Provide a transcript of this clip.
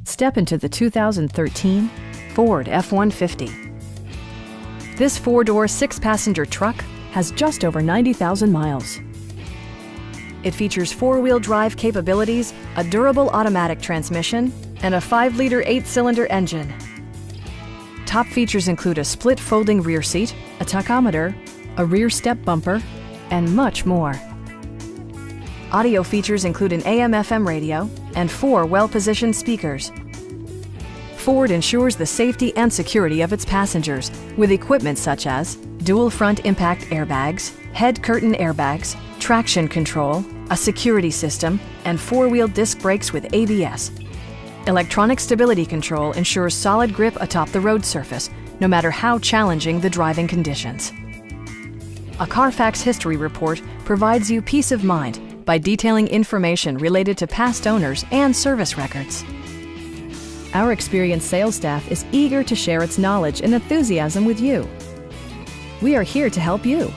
Step into the 2013 Ford F-150. This four-door, six-passenger truck has just over 90,000 miles. It features four-wheel drive capabilities, a durable automatic transmission, and a 5-liter 8-cylinder engine. Top features include a split folding rear seat, a tachometer, a rear step bumper, and much more. Audio features include an AM/FM radio and 4 well-positioned speakers. Ford ensures the safety and security of its passengers with equipment such as dual front impact airbags, head curtain airbags, traction control, a security system, and 4-wheel disc brakes with ABS. Electronic stability control ensures solid grip atop the road surface, no matter how challenging the driving conditions. A Carfax history report provides you peace of mind by detailing information related to past owners and service records. Our experienced sales staff is eager to share its knowledge and enthusiasm with you. We are here to help you.